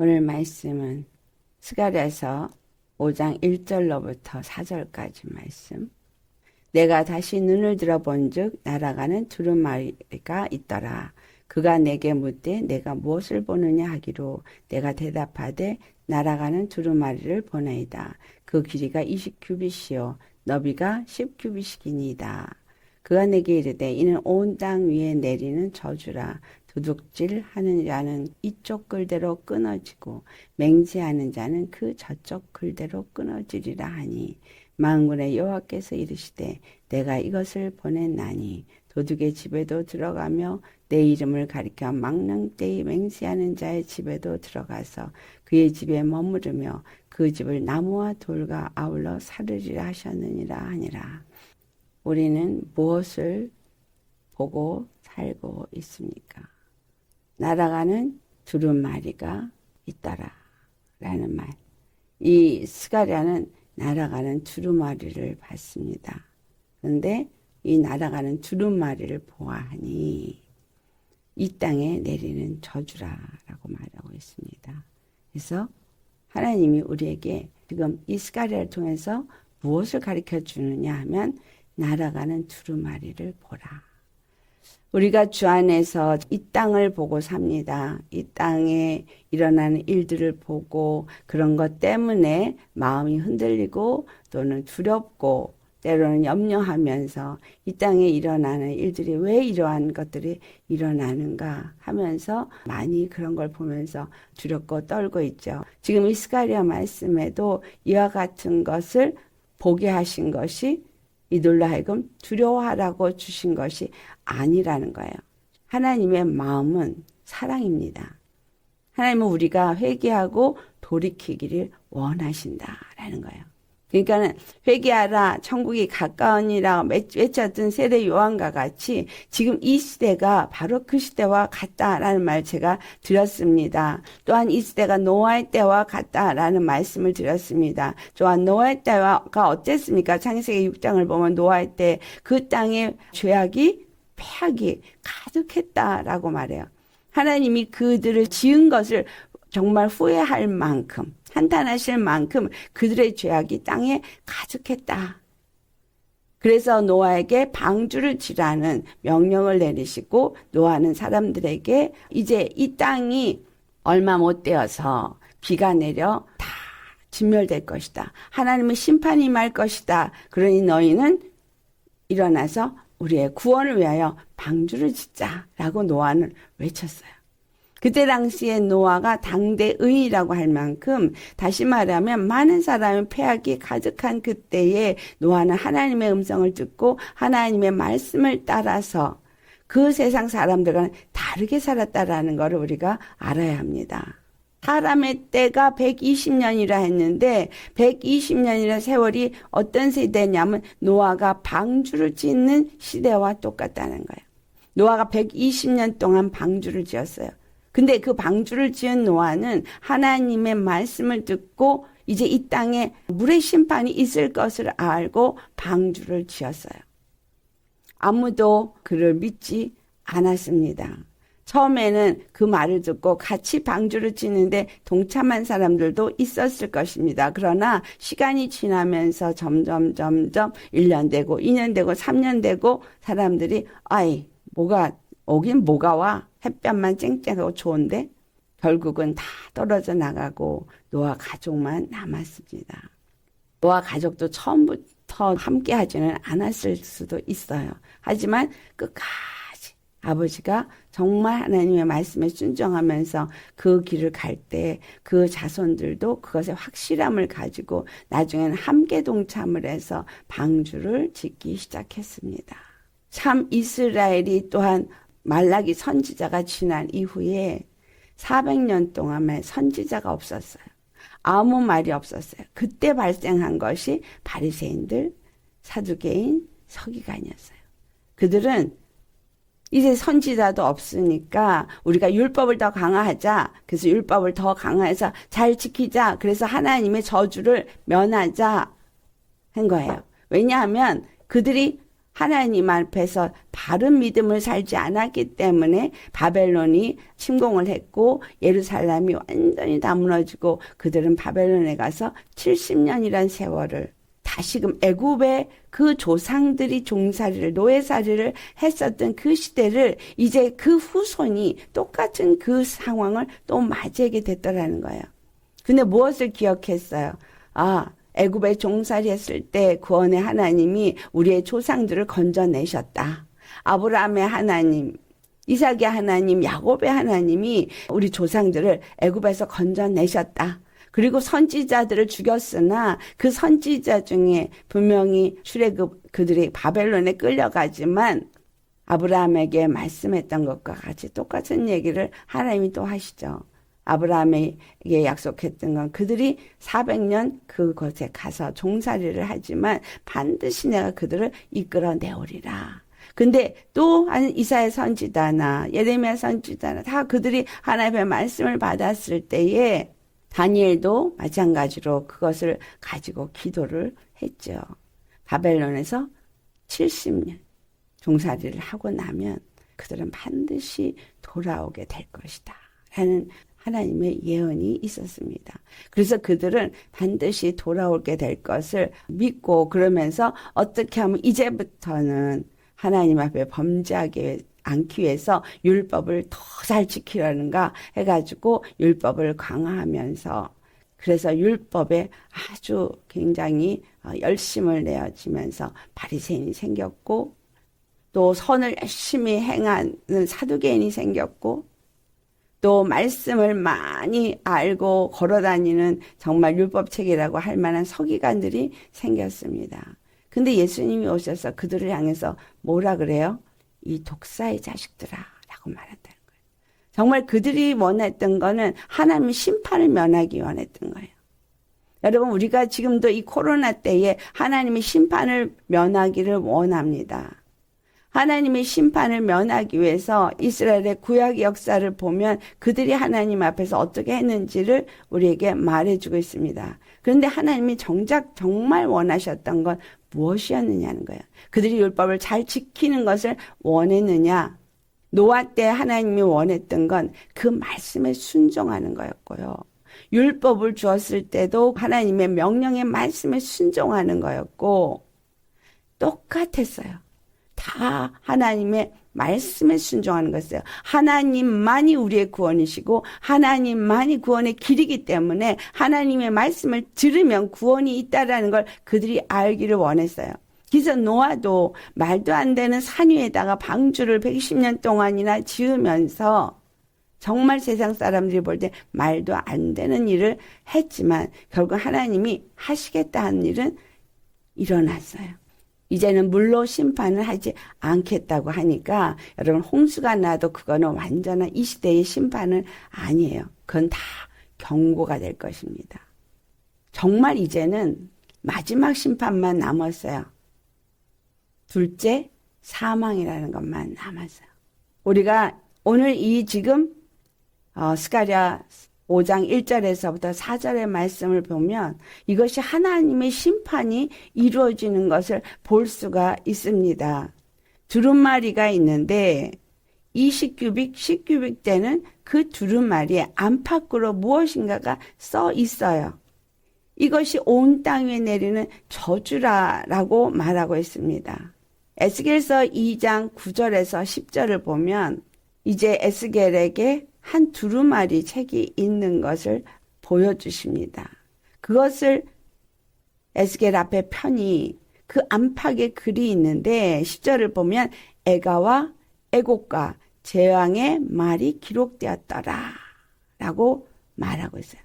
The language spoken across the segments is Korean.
오늘 말씀은 스가랴서 5장 1절로부터 4절까지 말씀. 내가 다시 눈을 들어본즉 날아가는 두루마리가 있더라. 그가 내게 묻되 내가 무엇을 보느냐 하기로 내가 대답하되 날아가는 두루마리를 보나이다. 그 길이가 20규빗이요 너비가 10규빗이니이다. 그가 내게 이르되 이는 온 땅 위에 내리는 저주라. 도둑질하는 자는 이쪽 글대로 끊어지고 맹세하는 자는 그 저쪽 글대로 끊어지리라 하니 만군의 여호와께서 이르시되 내가 이것을 보냈나니 도둑의 집에도 들어가며 내 이름을 가리켜 망령되이 맹세하는 자의 집에도 들어가서 그의 집에 머무르며 그 집을 나무와 돌과 아울러 사르리라 하셨느니라 하니라. 우리는 무엇을 보고 살고 있습니까? 날아가는 두루마리가 있더라 라는 말. 이 스가랴는 날아가는 두루마리를 봤습니다. 그런데 이 날아가는 두루마리를 보아하니 이 땅에 내리는 저주라라고 말하고 있습니다. 그래서 하나님이 우리에게 지금 이 스가랴를 통해서 무엇을 가르쳐 주느냐 하면 날아가는 두루마리를 보라. 우리가 주 안에서 이 땅을 보고 삽니다. 이 땅에 일어나는 일들을 보고 그런 것 때문에 마음이 흔들리고 또는 두렵고 때로는 염려하면서 이 땅에 일어나는 일들이 왜 이러한 것들이 일어나는가 하면서 많이 그런 걸 보면서 두렵고 떨고 있죠. 지금 이 스가랴 말씀에도 이와 같은 것을 보게 하신 것이 이들로 하여금 두려워하라고 주신 것이 아니라는 거예요. 하나님의 마음은 사랑입니다. 하나님은 우리가 회개하고 돌이키기를 원하신다라는 거예요. 그러니까는 회개하라 천국이 가까우니라 외쳤던 세례 요한과 같이 지금 이 시대가 바로 그 시대와 같다라는 말 제가 드렸습니다. 또한 이 시대가 노아의 때와 같다라는 말씀을 드렸습니다. 또한 노아의 때가 어땠습니까? 창세기 6장을 보면 노아의 때 그 땅에 죄악이 패악이 가득했다라고 말해요. 하나님이 그들을 지은 것을 정말 후회할 만큼 한탄하실 만큼 그들의 죄악이 땅에 가득했다. 그래서 노아에게 방주를 지라는 명령을 내리시고 노아는 사람들에게 이제 이 땅이 얼마 못 되어서 비가 내려 다 진멸될 것이다. 하나님은 심판이 임할 것이다. 그러니 너희는 일어나서 우리의 구원을 위하여 방주를 짓자라고 노아는 외쳤어요. 그때 당시에 노아가 당대 의인이라고 할 만큼 다시 말하면 많은 사람의 패악이 가득한 그때에 노아는 하나님의 음성을 듣고 하나님의 말씀을 따라서 그 세상 사람들과는 다르게 살았다라는 것을 우리가 알아야 합니다. 사람의 때가 120년이라 했는데 120년이라는 세월이 어떤 시대냐면 노아가 방주를 짓는 시대와 똑같다는 거예요. 노아가 120년 동안 방주를 지었어요. 근데 그 방주를 지은 노아는 하나님의 말씀을 듣고 이제 이 땅에 물의 심판이 있을 것을 알고 방주를 지었어요. 아무도 그를 믿지 않았습니다. 처음에는 그 말을 듣고 같이 방주를 짓는데 동참한 사람들도 있었을 것입니다. 그러나 시간이 지나면서 점점 1년 되고 2년 되고 3년 되고 사람들이 오긴 뭐가 와? 햇볕만 쨍쨍하고 좋은데 결국은 다 떨어져 나가고 노아 가족만 남았습니다. 노아 가족도 처음부터 함께 하지는 않았을 수도 있어요. 하지만 끝까지 아버지가 정말 하나님의 말씀에 순종하면서 그 길을 갈 때 그 자손들도 그것에 확실함을 가지고 나중에는 함께 동참을 해서 방주를 짓기 시작했습니다. 참 이스라엘이 또한 말라기 선지자가 지난 이후에 400년 동안에 선지자가 없었어요. 아무 말이 없었어요. 그때 발생한 것이 바리새인들, 사두개인, 서기관이었어요. 그들은 이제 선지자도 없으니까 우리가 율법을 더 강화하자. 그래서 율법을 더 강화해서 잘 지키자. 그래서 하나님의 저주를 면하자 한 거예요. 왜냐하면 그들이 하나님 앞에서 바른 믿음을 살지 않았기 때문에 바벨론이 침공을 했고 예루살렘이 완전히 다 무너지고 그들은 바벨론에 가서 70년이란 세월을 다시금 애굽의 그 조상들이 종살이를 노예살이를 했었던 그 시대를 이제 그 후손이 똑같은 그 상황을 또 맞이하게 됐더라는 거예요. 근데 무엇을 기억했어요? 애굽에 종살이했을 때 구원의 하나님이 우리의 조상들을 건져내셨다. 아브라함의 하나님, 이삭의 하나님, 야곱의 하나님이 우리 조상들을 애굽에서 건져내셨다. 그리고 선지자들을 죽였으나 그 선지자 중에 분명히 그들이 바벨론에 끌려가지만 아브라함에게 말씀했던 것과 같이 똑같은 얘기를 하나님이 또 하시죠. 아브라함에게 약속했던 건 그들이 400년 그곳에 가서 종살이를 하지만 반드시 내가 그들을 이끌어내오리라. 근데 또 이사야 선지자나 예레미야 선지자나 다 그들이 하나님의 말씀을 받았을 때에 다니엘도 마찬가지로 그것을 가지고 기도를 했죠. 바벨론에서 70년 종살이를 하고 나면 그들은 반드시 돌아오게 될 것이다 라는 하나님의 예언이 있었습니다. 그래서 그들은 반드시 돌아오게 될 것을 믿고 그러면서 어떻게 하면 이제부터는 하나님 앞에 범죄하지 않기 위해서 율법을 더 잘 지키려는가 해가지고 율법을 강화하면서 그래서 율법에 아주 굉장히 열심을 내어지면서 바리새인이 생겼고 또 선을 열심히 행하는 사두개인이 생겼고 또 말씀을 많이 알고 걸어다니는 정말 율법책이라고 할 만한 서기관들이 생겼습니다. 근데 예수님이 오셔서 그들을 향해서 뭐라 그래요? 이 독사의 자식들아 라고 말한다는 거예요. 정말 그들이 원했던 거는 하나님의 심판을 면하기 원했던 거예요. 여러분 우리가 지금도 이 코로나 때에 하나님의 심판을 면하기를 원합니다. 하나님의 심판을 면하기 위해서 이스라엘의 구약 역사를 보면 그들이 하나님 앞에서 어떻게 했는지를 우리에게 말해주고 있습니다. 그런데 하나님이 정작 정말 원하셨던 건 무엇이었느냐는 거예요. 그들이 율법을 잘 지키는 것을 원했느냐. 노아 때 하나님이 원했던 건 그 말씀에 순종하는 거였고요. 율법을 주었을 때도 하나님의 명령의 말씀에 순종하는 거였고 똑같았어요. 다 하나님의 말씀에 순종하는 것이에요. 하나님만이 우리의 구원이시고 하나님만이 구원의 길이기 때문에 하나님의 말씀을 들으면 구원이 있다라는 걸 그들이 알기를 원했어요. 그래서 노아도 말도 안 되는 산 위에다가 방주를 120년 동안이나 지으면서 정말 세상 사람들이 볼 때 말도 안 되는 일을 했지만 결국 하나님이 하시겠다 한 일은 일어났어요. 이제는 물로 심판을 하지 않겠다고 하니까 여러분 홍수가 나도 그거는 완전한 이 시대의 심판은 아니에요. 그건 다 경고가 될 것입니다. 정말 이제는 마지막 심판만 남았어요. 둘째, 사망이라는 것만 남았어요. 우리가 오늘 이 지금 스가랴 5장 1절에서부터 4절의 말씀을 보면 이것이 하나님의 심판이 이루어지는 것을 볼 수가 있습니다. 두루마리가 있는데 20규빅, 10규빅 되는 그 두루마리에 안팎으로 무엇인가가 써 있어요. 이것이 온 땅 위에 내리는 저주라라고 말하고 있습니다. 에스겔서 2장 9절에서 10절을 보면 이제 에스겔에게 한 두루마리 책이 있는 것을 보여주십니다. 그것을 에스겔 앞에 펴니 그 안팎에 글이 있는데 10절을 보면 애가와 애곡과 제왕의 말이 기록되었더라 라고 말하고 있어요.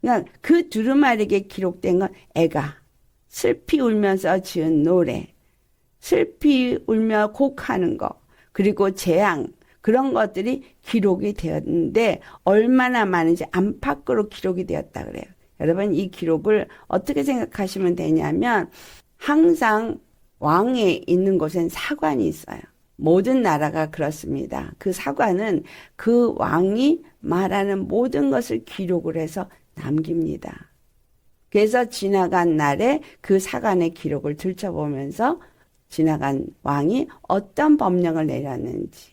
그러니까 그 두루마리에게 기록된 건 애가 슬피 울면서 지은 노래, 슬피 울며 곡하는 거, 그리고 재앙 그런 것들이 기록이 되었는데 얼마나 많은지 안팎으로 기록이 되었다 그래요. 여러분 이 기록을 어떻게 생각하시면 되냐면 항상 왕에 있는 곳엔 사관이 있어요. 모든 나라가 그렇습니다. 그 사관은 그 왕이 말하는 모든 것을 기록을 해서 남깁니다. 그래서 지나간 날에 그 사관의 기록을 들춰보면서 지나간 왕이 어떤 법령을 내렸는지,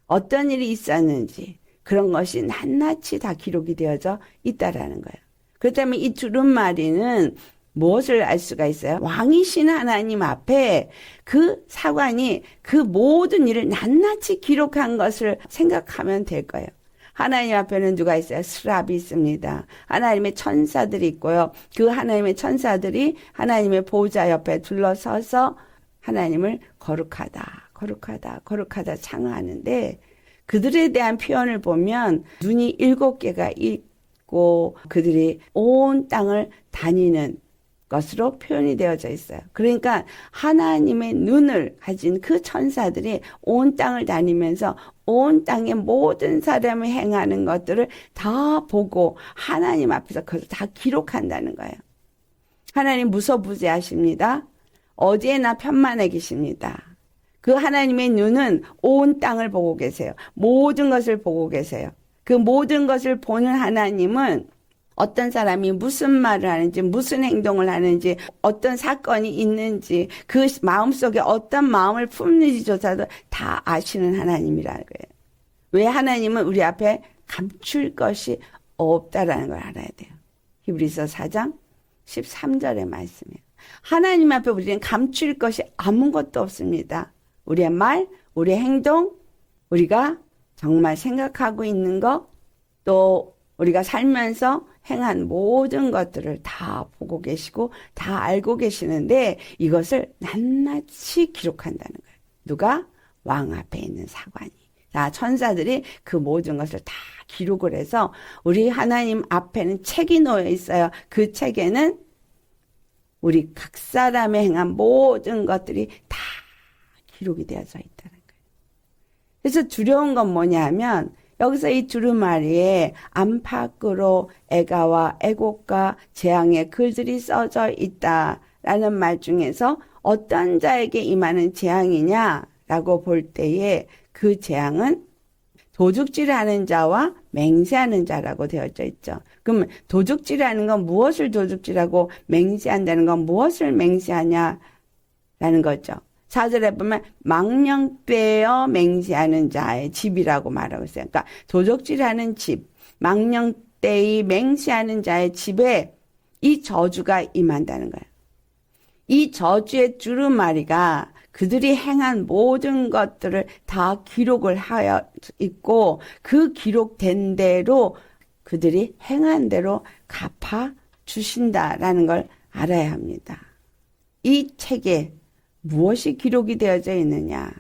어떤 일이 있었는지 그런 것이 낱낱이 다 기록이 되어져 있다라는 거예요. 그렇다면 이 두루마리는 무엇을 알 수가 있어요? 왕이신 하나님 앞에 그 사관이 그 모든 일을 낱낱이 기록한 것을 생각하면 될 거예요. 하나님 앞에는 누가 있어요? 스랍이 있습니다. 하나님의 천사들이 있고요. 그 하나님의 천사들이 하나님의 보좌 옆에 둘러서서 하나님을 거룩하다, 거룩하다, 거룩하다 창하는데 그들에 대한 표현을 보면 눈이 7개가 있고 그들이 온 땅을 다니는 것으로 표현이 되어져 있어요. 그러니까 하나님의 눈을 가진 그 천사들이 온 땅을 다니면서 온 땅의 모든 사람이 행하는 것들을 다 보고 하나님 앞에서 그것을 다 기록한다는 거예요. 하나님 무소부재하십니다. 어디에나 편만해 계십니다. 그 하나님의 눈은 온 땅을 보고 계세요. 모든 것을 보고 계세요. 그 모든 것을 보는 하나님은 어떤 사람이 무슨 말을 하는지, 무슨 행동을 하는지, 어떤 사건이 있는지, 그 마음속에 어떤 마음을 품는지조차도 다 아시는 하나님이라는 거예요. 왜 하나님은 우리 앞에 감출 것이 없다라는 걸 알아야 돼요. 히브리서 4장 13절의 말씀이에요. 하나님 앞에 우리는 감출 것이 아무것도 없습니다. 우리의 말, 우리의 행동, 우리가 정말 생각하고 있는 것, 또 우리가 살면서 행한 모든 것들을 다 보고 계시고 다 알고 계시는데 이것을 낱낱이 기록한다는 거예요. 누가? 왕 앞에 있는 사관이. 자, 천사들이 그 모든 것을 다 기록을 해서 우리 하나님 앞에는 책이 놓여 있어요. 그 책에는 우리 각 사람의 행한 모든 것들이 다 기록이 되어져 있다는 거예요. 그래서 두려운 건 뭐냐 하면 여기서 이 두루마리에 안팎으로 애가와 애곡과 재앙의 글들이 써져 있다라는 말 중에서 어떤 자에게 임하는 재앙이냐라고 볼 때에 그 재앙은 도둑질하는 자와 맹세하는 자라고 되어져 있죠. 그럼 도둑질하는 건 무엇을 도둑질하고 맹세한다는 건 무엇을 맹세하냐라는 거죠. 4절에 보면 망령되어 맹세하는 자의 집이라고 말하고 있어요. 그러니까 도둑질하는 집, 망령되이 맹세하는 자의 집에 이 저주가 임한다는 거예요. 이 저주의 두루마리가 그들이 행한 모든 것들을 다 기록을 하여 있고 그 기록된 대로 그들이 행한 대로 갚아 주신다라는 걸 알아야 합니다. 이 책에 무엇이 기록이 되어져 있느냐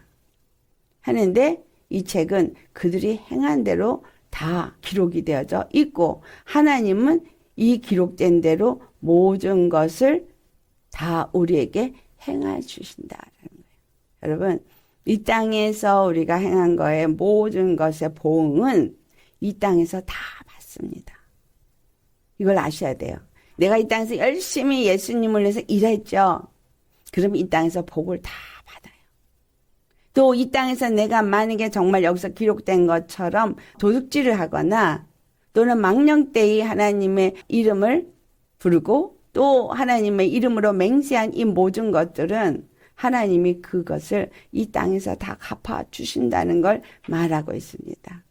하는데 이 책은 그들이 행한 대로 다 기록이 되어져 있고 하나님은 이 기록된 대로 모든 것을 다 우리에게 행해 주신다라는 거예요. 여러분, 이 땅에서 우리가 행한 거의 모든 것의 보응은 이 땅에서 다 받습니다. 이걸 아셔야 돼요. 내가 이 땅에서 열심히 예수님을 위해서 일했죠. 그럼 이 땅에서 복을 다 받아요. 또 이 땅에서 내가 만약에 정말 여기서 기록된 것처럼 도둑질을 하거나 또는 망령되이 하나님의 이름을 부르고 또 하나님의 이름으로 맹세한 이 모든 것들은 하나님이 그것을 이 땅에서 다 갚아 주신다는 걸 말하고 있습니다.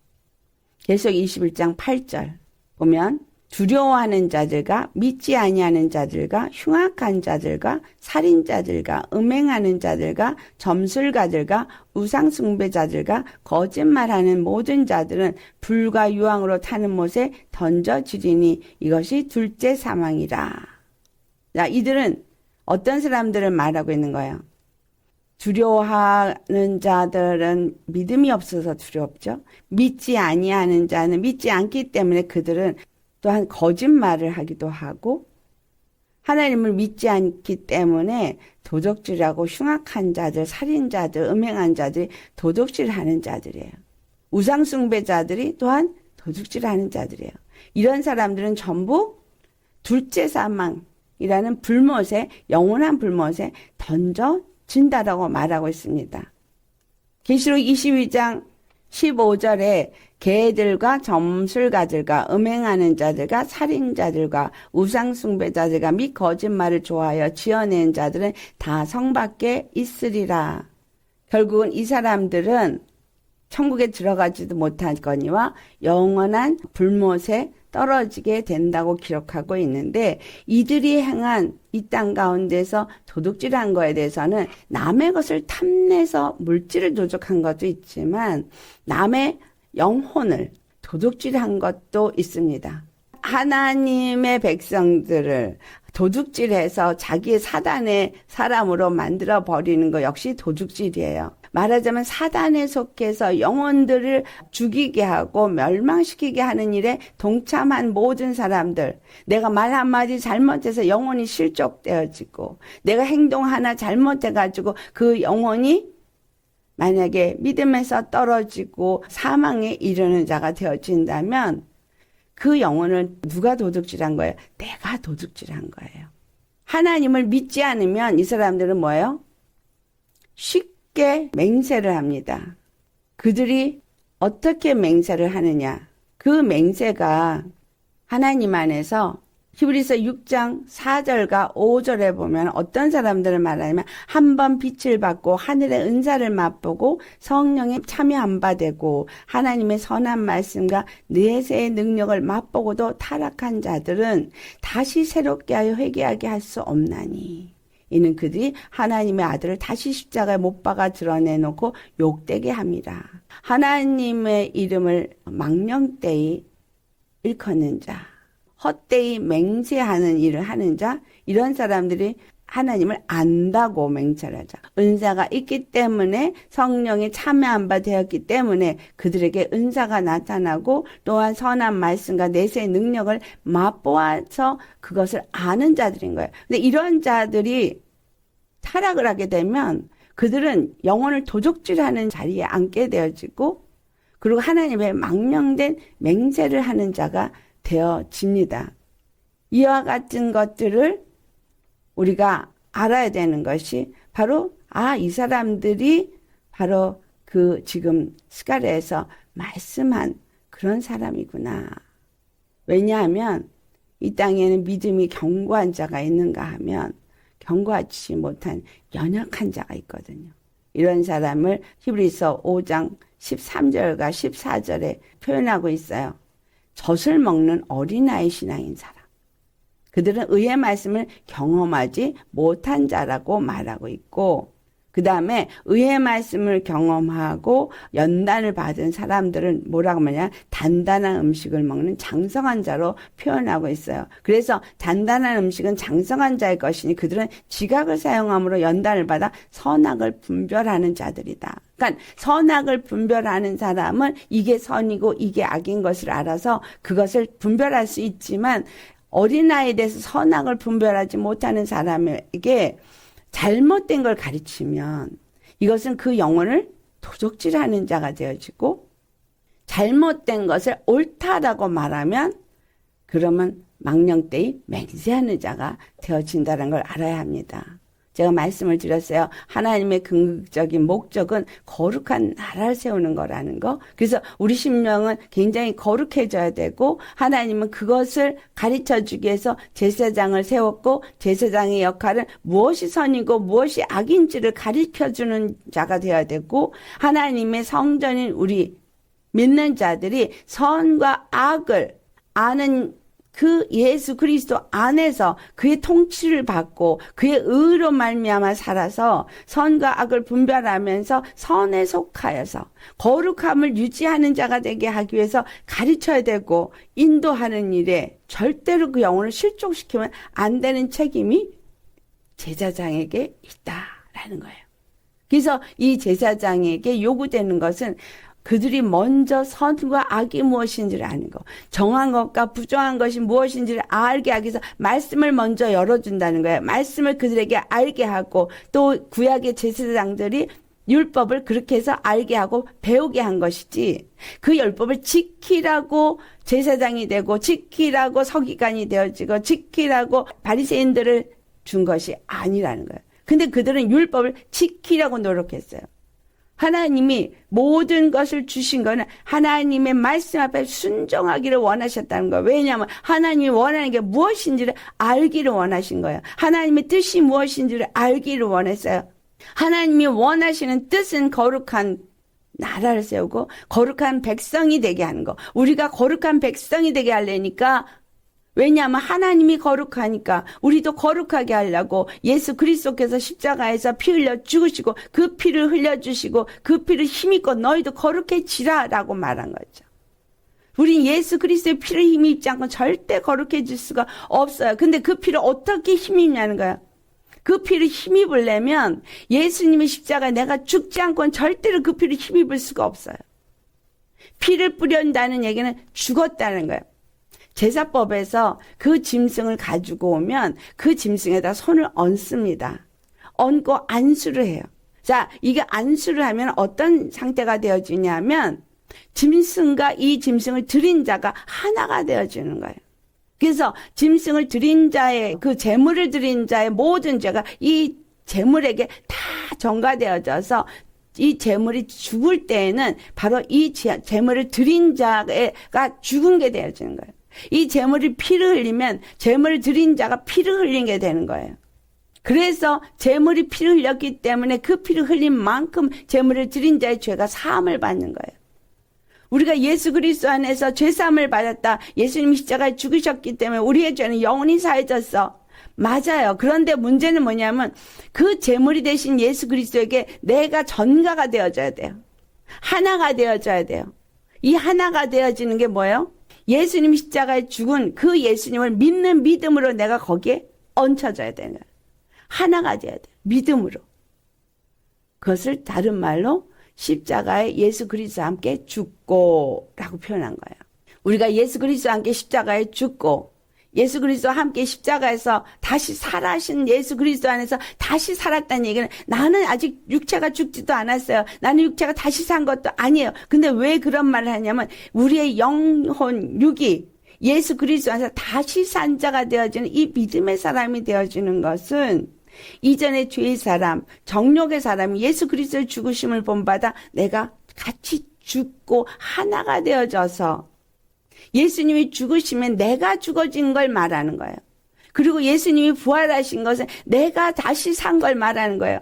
계속 21장 8절 보면 두려워하는 자들과 믿지 아니하는 자들과 흉악한 자들과 살인자들과 음행하는 자들과 점술가들과 우상숭배자들과 거짓말하는 모든 자들은 불과 유황으로 타는 못에 던져지리니 이것이 둘째 사망이라. 자, 이들은 어떤 사람들을 말하고 있는 거예요? 두려워하는 자들은 믿음이 없어서 두렵죠. 믿지 아니하는 자는 믿지 않기 때문에 그들은 또한 거짓말을 하기도 하고 하나님을 믿지 않기 때문에 도둑질하고 흉악한 자들, 살인자들, 음행한 자들이 도둑질하는 자들이에요. 우상숭배자들이 또한 도둑질하는 자들이에요. 이런 사람들은 전부 둘째 사망이라는 불못에 영원한 불못에 던져진다라고 말하고 있습니다. 계시록 22장 15절에 개들과 점술가들과 음행하는 자들과 살인자들과 우상숭배자들과 및 거짓말을 좋아하여 지어낸 자들은 다 성 밖에 있으리라. 결국은 이 사람들은 천국에 들어가지도 못하거니와 영원한 불못에 떨어지게 된다고 기록하고 있는데, 이들이 행한 이 땅 가운데서 도둑질한 거에 대해서는 남의 것을 탐내서 물질을 도둑한 것도 있지만 남의 영혼을 도둑질한 것도 있습니다. 하나님의 백성들을 도둑질해서 자기의 사단의 사람으로 만들어 버리는 거 역시 도둑질이에요. 말하자면 사단에 속해서 영혼들을 죽이게 하고 멸망시키게 하는 일에 동참한 모든 사람들, 내가 말 한마디 잘못해서 영혼이 실족되어지고 내가 행동 하나 잘못해가지고 그 영혼이 만약에 믿음에서 떨어지고 사망에 이르는 자가 되어진다면 그 영혼을 누가 도둑질한 거예요? 내가 도둑질한 거예요. 하나님을 믿지 않으면 이 사람들은 뭐예요? 쉽게 맹세를 합니다. 그들이 어떻게 맹세를 하느냐? 그 맹세가 하나님 안에서 히브리서 6장 4절과 5절에 보면 어떤 사람들을 말하냐면 한 번 빛을 받고 하늘의 은사를 맛보고 성령에 참여한 바 되고 하나님의 선한 말씀과 내세의 능력을 맛보고도 타락한 자들은 다시 새롭게 하여 회개하게 할 수 없나니 이는 그들이 하나님의 아들을 다시 십자가에 못 박아 드러내놓고 욕되게 합니다. 하나님의 이름을 망령되이 일컫는 자, 헛되이 맹세하는 일을 하는 자, 이런 사람들이 하나님을 안다고 맹세를 하자. 은사가 있기 때문에 성령에 참여한 바 되었기 때문에 그들에게 은사가 나타나고 또한 선한 말씀과 내세의 능력을 맛보아서 그것을 아는 자들인 거예요. 근데 이런 자들이 타락을 하게 되면 그들은 영혼을 도둑질하는 자리에 앉게 되어지고 그리고 하나님의 망령된 맹세를 하는 자가 되어집니다. 이와 같은 것들을 우리가 알아야 되는 것이 바로 이 사람들이 바로 그 지금 스가랴에서 말씀한 그런 사람이구나. 왜냐하면 이 땅에는 믿음이 견고한 자가 있는가 하면 견고하지 못한 연약한 자가 있거든요. 이런 사람을 히브리서 5장 13절과 14절에 표현하고 있어요. 젖을 먹는 어린아이 신앙인 사람. 그들은 의의 말씀을 경험하지 못한 자라고 말하고 있고 그 다음에 의의 말씀을 경험하고 연단을 받은 사람들은 뭐라고 하냐 단단한 음식을 먹는 장성한 자로 표현하고 있어요. 그래서 단단한 음식은 장성한 자의 것이니 그들은 지각을 사용함으로 연단을 받아 선악을 분별하는 자들이다. 그러니까 선악을 분별하는 사람은 이게 선이고 이게 악인 것을 알아서 그것을 분별할 수 있지만 어린아이에 대해서 선악을 분별하지 못하는 사람에게 잘못된 걸 가르치면 이것은 그 영혼을 도적질하는 자가 되어지고 잘못된 것을 옳다라고 말하면 그러면 망령되이 맹세하는 자가 되어진다는 걸 알아야 합니다. 제가 말씀을 드렸어요. 하나님의 궁극적인 목적은 거룩한 나라를 세우는 거라는 거. 그래서 우리 심령은 굉장히 거룩해져야 되고 하나님은 그것을 가르쳐주기 위해서 제사장을 세웠고 제사장의 역할은 무엇이 선이고 무엇이 악인지를 가르쳐주는 자가 되어야 되고 하나님의 성전인 우리 믿는 자들이 선과 악을 아는 그 예수 그리스도 안에서 그의 통치를 받고 그의 의로 말미암아 살아서 선과 악을 분별하면서 선에 속하여서 거룩함을 유지하는 자가 되게 하기 위해서 가르쳐야 되고 인도하는 일에 절대로 그 영혼을 실족시키면 안 되는 책임이 제사장에게 있다라는 거예요. 그래서 이 제사장에게 요구되는 것은 그들이 먼저 선과 악이 무엇인지를 아는 거, 정한 것과 부정한 것이 무엇인지를 알게 하기 위해서 말씀을 먼저 열어준다는 거예요. 말씀을 그들에게 알게 하고 또 구약의 제사장들이 율법을 그렇게 해서 알게 하고 배우게 한 것이지 그 율법을 지키라고 제사장이 되고 지키라고 서기관이 되어지고 지키라고 바리새인들을 준 것이 아니라는 거예요. 근데 그들은 율법을 지키려고 노력했어요. 하나님이 모든 것을 주신 거는 하나님의 말씀 앞에 순종하기를 원하셨다는 거예요. 왜냐하면 하나님이 원하는 게 무엇인지를 알기를 원하신 거예요. 하나님의 뜻이 무엇인지를 알기를 원했어요. 하나님이 원하시는 뜻은 거룩한 나라를 세우고 거룩한 백성이 되게 하는 거. 우리가 거룩한 백성이 되게 하려니까, 왜냐하면 하나님이 거룩하니까 우리도 거룩하게 하려고 예수 그리스도께서 십자가에서 피 흘려 죽으시고 그 피를 흘려주시고 그 피를 힘입고 너희도 거룩해지라라고 말한 거죠. 우린 예수 그리스도의 피를 힘입지 않고 절대 거룩해질 수가 없어요. 근데 그 피를 어떻게 힘입냐는 거예요. 그 피를 힘입으려면 예수님의 십자가에 내가 죽지 않고는 절대로 그 피를 힘입을 수가 없어요. 피를 뿌린다는 얘기는 죽었다는 거예요. 제사법에서 그 짐승을 가지고 오면 그 짐승에다 손을 얹습니다. 얹고 안수를 해요. 자, 이게 안수를 하면 어떤 상태가 되어지냐면 짐승과 이 짐승을 드린 자가 하나가 되어지는 거예요. 그래서 짐승을 드린 자의, 그 제물을 드린 자의 모든 죄가 이 제물에게 다 전가되어져서 이 제물이 죽을 때에는 바로 이 제물을 드린 자가 죽은 게 되어지는 거예요. 이 제물이 피를 흘리면 제물을 드린 자가 피를 흘린 게 되는 거예요. 그래서 제물이 피를 흘렸기 때문에 그 피를 흘린 만큼 제물을 드린 자의 죄가 사함을 받는 거예요. 우리가 예수 그리스도 안에서 죄사함을 받았다. 예수님이 십자가에 죽으셨기 때문에 우리의 죄는 영원히 사해졌어. 맞아요. 그런데 문제는 뭐냐면 그 제물이 되신 예수 그리스도에게 내가 전가가 되어져야 돼요. 하나가 되어져야 돼요. 이 하나가 되어지는 게 뭐예요? 예수님 십자가에 죽은 그 예수님을 믿는 믿음으로 내가 거기에 얹혀져야 되는 거예요. 하나가 돼야 돼요. 믿음으로. 그것을 다른 말로 십자가에 예수 그리스도와 함께 죽고 라고 표현한 거예요. 우리가 예수 그리스도와 함께 십자가에 죽고 예수 그리스도와 함께 십자가에서 다시 살아신 예수 그리스도 안에서 다시 살았다는 얘기는 나는 아직 육체가 죽지도 않았어요. 나는 육체가 다시 산 것도 아니에요. 근데 왜 그런 말을 하냐면 우리의 영혼, 육이 예수 그리스도 안에서 다시 산 자가 되어지는 이 믿음의 사람이 되어지는 것은 이전에 죄의 사람, 정욕의 사람이 예수 그리스도의 죽으심을 본받아 내가 같이 죽고 하나가 되어져서 예수님이 죽으시면 내가 죽어진 걸 말하는 거예요. 그리고 예수님이 부활하신 것은 내가 다시 산 걸 말하는 거예요.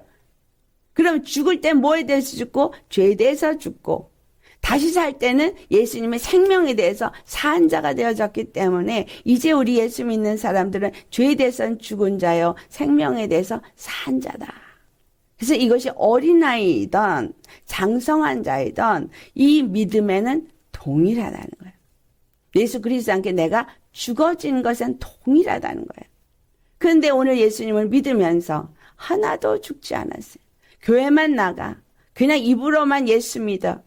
그럼 죽을 때 뭐에 대해서 죽고? 죄에 대해서 죽고, 다시 살 때는 예수님의 생명에 대해서 산 자가 되어졌기 때문에 이제 우리 예수 믿는 사람들은 죄에 대해서는 죽은 자요, 생명에 대해서 산 자다. 그래서 이것이 어린아이이든 장성한 자이든 이 믿음에는 동일하다는 거예요. 예수 그리스도와 함께 내가 죽어진 것은 동일하다는 거예요. 그런데 오늘 예수님을 믿으면서 하나도 죽지 않았어요. 교회만 나가 그냥 입으로만 예수 믿어.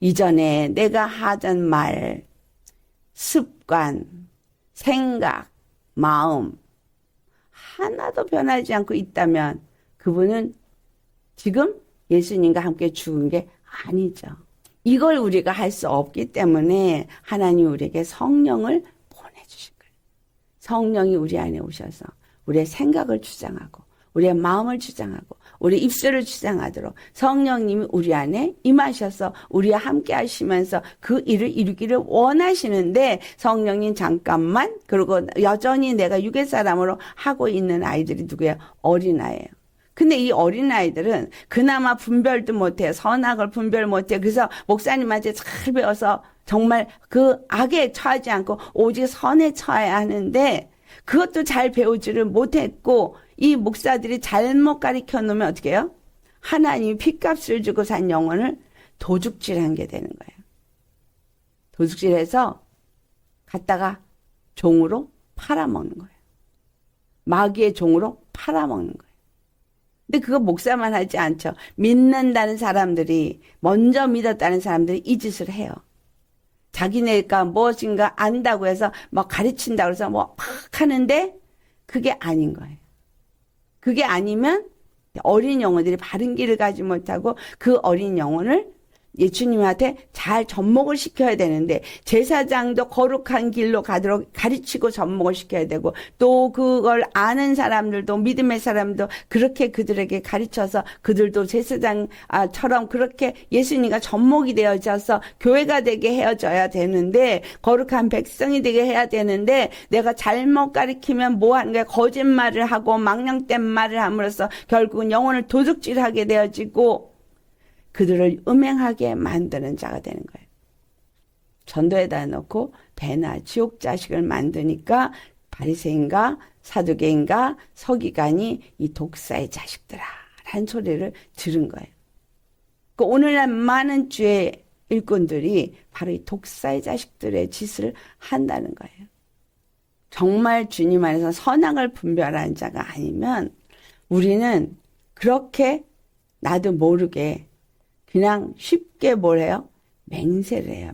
이전에 내가 하던 말, 습관, 생각, 마음 하나도 변하지 않고 있다면 그분은 지금 예수님과 함께 죽은 게 아니죠. 이걸 우리가 할 수 없기 때문에 하나님 우리에게 성령을 보내주신 거예요. 성령이 우리 안에 오셔서 우리의 생각을 주장하고 우리의 마음을 주장하고 우리 입술을 주장하도록 성령님이 우리 안에 임하셔서 우리와 함께 하시면서 그 일을 이루기를 원하시는데 성령님 잠깐만, 그리고 여전히 내가 육의 사람으로 하고 있는 아이들이 누구예요? 어린아이예요. 근데 이 어린아이들은 그나마 분별도 못해요. 선악을 분별 못해요. 그래서 목사님한테 잘 배워서 정말 그 악에 처하지 않고 오직 선에 처해야 하는데 그것도 잘 배우지를 못했고 이 목사들이 잘못 가르쳐 놓으면 어떻게 해요? 하나님이 핏값을 주고 산 영혼을 도둑질한 게 되는 거예요. 도둑질해서 갖다가 종으로 팔아먹는 거예요. 마귀의 종으로 팔아먹는 거예요. 근데 그거 목사만 하지 않죠. 믿는다는 사람들이, 먼저 믿었다는 사람들이 이 짓을 해요. 자기네가 무엇인가 안다고 해서 막 가르친다고 해서 뭐 막 하는데 그게 아닌 거예요. 그게 아니면 어린 영혼들이 바른 길을 가지 못하고 그 어린 영혼을 예수님한테 잘 접목을 시켜야 되는데 제사장도 거룩한 길로 가도록 가르치고 접목을 시켜야 되고 또 그걸 아는 사람들도 믿음의 사람도 그렇게 그들에게 가르쳐서 그들도 제사장처럼 그렇게 예수님과 접목이 되어져서 교회가 되게 헤어져야 되는데 거룩한 백성이 되게 해야 되는데 내가 잘못 가르치면 뭐 하는 거야? 거짓말을 하고 망령된 말을 함으로써 결국은 영혼을 도둑질하게 되어지고 그들을 음행하게 만드는 자가 되는 거예요. 전도에다 놓고 배나 지옥 자식을 만드니까 바리새인과 사두개인과 서기관이 이 독사의 자식들아 라는 소리를 들은 거예요. 오늘날 많은 주의 일꾼들이 바로 이 독사의 자식들의 짓을 한다는 거예요. 정말 주님 안에서 선악을 분별하는 자가 아니면 우리는 그렇게 나도 모르게 그냥 쉽게 뭘 해요? 맹세를 해요.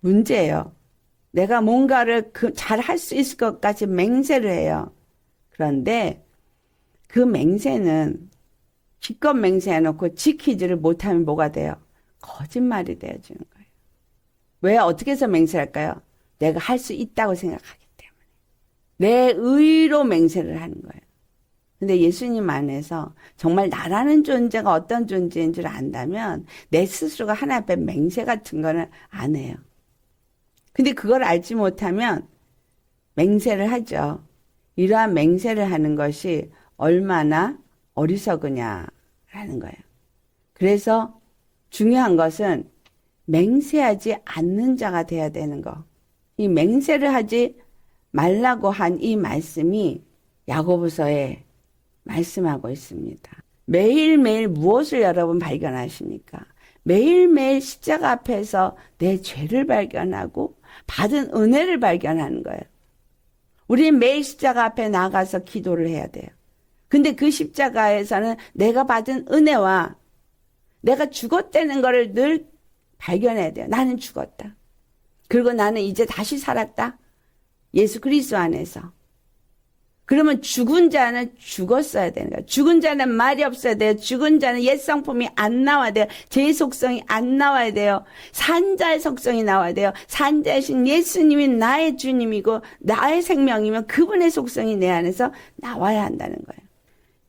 문제예요. 내가 뭔가를 잘 할 수 있을 것까지 맹세를 해요. 그런데 그 맹세는 기껏 맹세해놓고 지키지를 못하면 뭐가 돼요? 거짓말이 되어지는 거예요. 왜 어떻게 해서 맹세할까요? 내가 할 수 있다고 생각하기 때문에. 내 의로 맹세를 하는 거예요. 근데 예수님 안에서 정말 나라는 존재가 어떤 존재인 줄 안다면 내 스스로가 하나님 앞에 맹세 같은 거는 안 해요. 근데 그걸 알지 못하면 맹세를 하죠. 이러한 맹세를 하는 것이 얼마나 어리석으냐라는 거예요. 그래서 중요한 것은 맹세하지 않는 자가 돼야 되는 거. 이 맹세를 하지 말라고 한 이 말씀이 야고보서에 말씀하고 있습니다. 매일매일 무엇을 여러분 발견하십니까? 매일매일 십자가 앞에서 내 죄를 발견하고 받은 은혜를 발견하는 거예요. 우리는 매일 십자가 앞에 나가서 기도를 해야 돼요. 근데 그 십자가에서는 내가 받은 은혜와 내가 죽었다는 것을 늘 발견해야 돼요. 나는 죽었다. 그리고 나는 이제 다시 살았다. 예수 그리스도 안에서. 그러면 죽은 자는 죽었어야 되는 거예요. 죽은 자는 말이 없어야 돼요. 죽은 자는 옛 성품이 안 나와야 돼요. 제 속성이 안 나와야 돼요. 산자의 속성이 나와야 돼요. 산자이신 예수님이 나의 주님이고 나의 생명이면 그분의 속성이 내 안에서 나와야 한다는 거예요.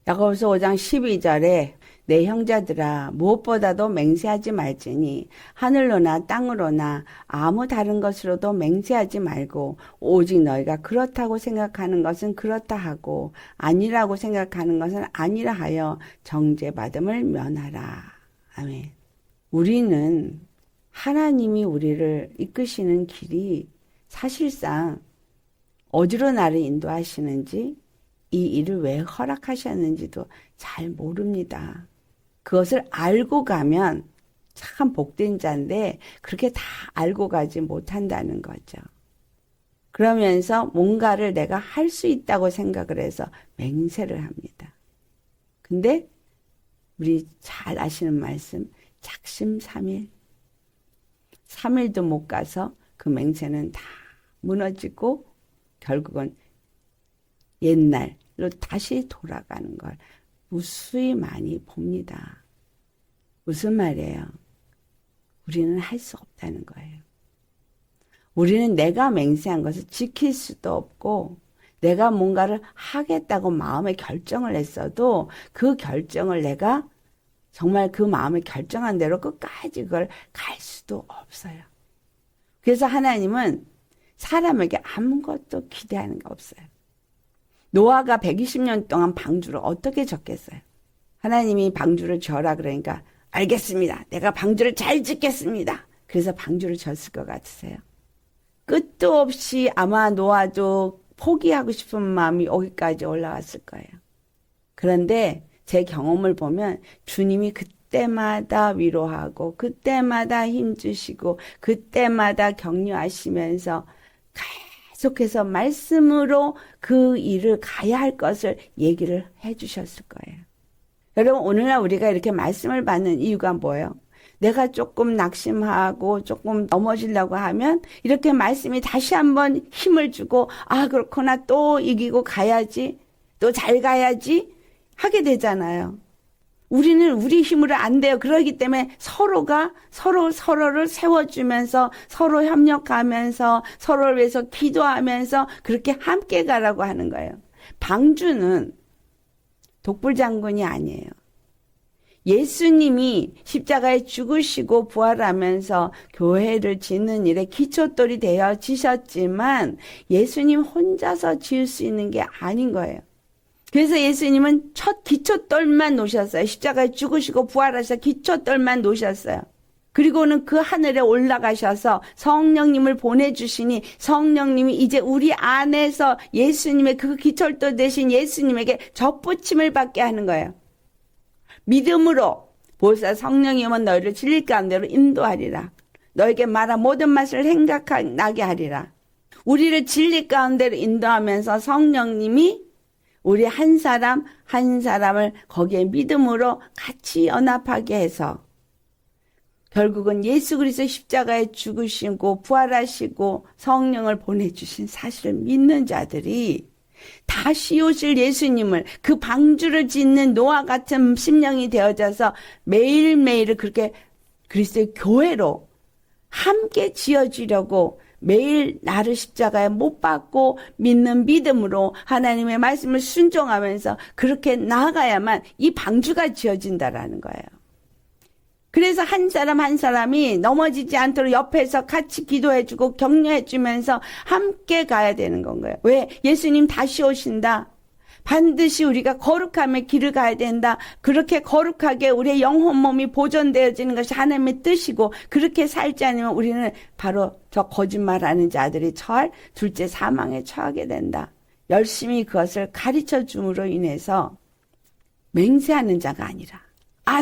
야고보서 5장 12절에 내 형제들아 무엇보다도 맹세하지 말지니 하늘로나 땅으로나 아무 다른 것으로도 맹세하지 말고 오직 너희가 그렇다고 생각하는 것은 그렇다 하고 아니라고 생각하는 것은 아니라 하여 정죄받음을 면하라. 아멘. 우리는 하나님이 우리를 이끄시는 길이 사실상 어디로 나를 인도하시는지 이 일을 왜 허락하셨는지도 잘 모릅니다. 그것을 알고 가면 참 복된 자인데 그렇게 다 알고 가지 못한다는 거죠. 그러면서 뭔가를 내가 할 수 있다고 생각을 해서 맹세를 합니다. 근데 우리 잘 아시는 말씀 작심삼일 3일도 못 가서 그 맹세는 다 무너지고 결국은 옛날로 다시 돌아가는 걸 무수히 많이 봅니다. 무슨 말이에요? 우리는 할 수 없다는 거예요. 우리는 내가 맹세한 것을 지킬 수도 없고 내가 뭔가를 하겠다고 마음에 결정을 했어도 그 결정을 내가 정말 그 마음에 결정한 대로 끝까지 그걸 갈 수도 없어요. 그래서 하나님은 사람에게 아무것도 기대하는 게 없어요. 노아가 120년 동안 방주를 어떻게 졌겠어요? 하나님이 방주를 져라 그러니까 알겠습니다. 내가 방주를 잘 짓겠습니다. 그래서 방주를 졌을 것 같으세요? 끝도 없이 아마 노아도 포기하고 싶은 마음이 여기까지 올라왔을 거예요. 그런데 제 경험을 보면 주님이 그때마다 위로하고 그때마다 힘주시고 그때마다 격려하시면서 계속해서 말씀으로 그 일을 가야 할 것을 얘기를 해 주셨을 거예요. 여러분 오늘날 우리가 이렇게 말씀을 받는 이유가 뭐예요? 내가 조금 낙심하고 조금 넘어지려고 하면 이렇게 말씀이 다시 한번 힘을 주고 아 그렇구나 또 이기고 가야지 또 잘 가야지 하게 되잖아요. 우리는 우리 힘으로 안 돼요. 그렇기 때문에 서로를 세워주면서 서로 협력하면서 서로를 위해서 기도하면서 그렇게 함께 가라고 하는 거예요. 방주는 독불장군이 아니에요. 예수님이 십자가에 죽으시고 부활하면서 교회를 짓는 일에 기초돌이 되어지셨지만 예수님 혼자서 지을 수 있는 게 아닌 거예요. 그래서 예수님은 첫 기초돌만 놓으셨어요. 십자가에 죽으시고 부활하셔서 기초돌만 놓으셨어요. 그리고는 그 하늘에 올라가셔서 성령님을 보내주시니 성령님이 이제 우리 안에서 예수님의 그 기초돌 대신 예수님에게 접붙임을 받게 하는 거예요. 믿음으로 보사 성령이 오면 너희를 진리 가운데로 인도하리라. 너에게 말한 모든 말을 생각나게 하리라. 우리를 진리 가운데로 인도하면서 성령님이 우리 한 사람 한 사람을 거기에 믿음으로 같이 연합하게 해서 결국은 예수 그리스도 십자가에 죽으시고 부활하시고 성령을 보내주신 사실을 믿는 자들이 다시 오실 예수님을 그 방주를 짓는 노아 같은 심령이 되어져서 매일매일을 그렇게 그리스도의 교회로 함께 지어주려고 매일 나를 십자가에 못 박고 믿는 믿음으로 하나님의 말씀을 순종하면서 그렇게 나아가야만 이 방주가 지어진다라는 거예요. 그래서 한 사람 한 사람이 넘어지지 않도록 옆에서 같이 기도해주고 격려해주면서 함께 가야 되는 건가요? 왜? 예수님 다시 오신다. 반드시 우리가 거룩함의 길을 가야 된다. 그렇게 거룩하게 우리의 영혼 몸이 보존되어지는 것이 하나님의 뜻이고 그렇게 살지 않으면 우리는 바로 저 거짓말하는 자들이 처할 둘째 사망에 처하게 된다. 열심히 그것을 가르쳐 줌으로 인해서 맹세하는 자가 아니라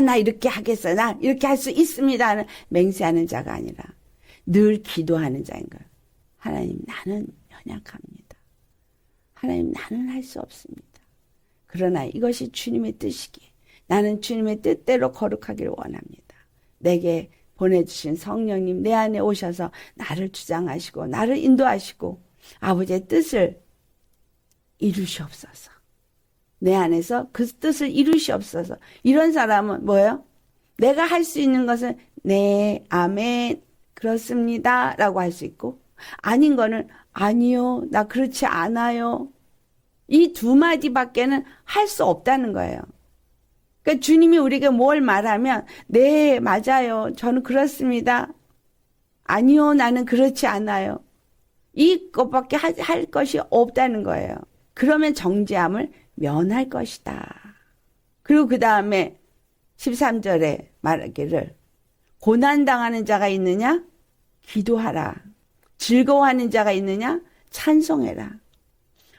나 이렇게 하겠어요. 나 이렇게 할 수 있습니다 하는 맹세하는 자가 아니라 늘 기도하는 자인 거예요. 하나님 나는 연약합니다. 하나님 나는 할 수 없습니다. 그러나 이것이 주님의 뜻이기에 나는 주님의 뜻대로 거룩하기를 원합니다. 내게 보내주신 성령님 내 안에 오셔서 나를 주장하시고 나를 인도하시고 아버지의 뜻을 이루시옵소서. 내 안에서 그 뜻을 이루시옵소서. 이런 사람은 뭐예요? 내가 할 수 있는 것은 네, 아멘, 그렇습니다 라고 할 수 있고 아닌 거는 아니요, 나 그렇지 않아요. 이 두 마디밖에는 할 수 없다는 거예요. 그러니까 주님이 우리에게 뭘 말하면 네, 맞아요. 저는 그렇습니다. 아니요, 나는 그렇지 않아요. 이것밖에 할 것이 없다는 거예요. 그러면 정죄함을 면할 것이다. 그리고 그 다음에 13절에 말하기를 고난당하는 자가 있느냐? 기도하라. 즐거워하는 자가 있느냐? 찬송해라.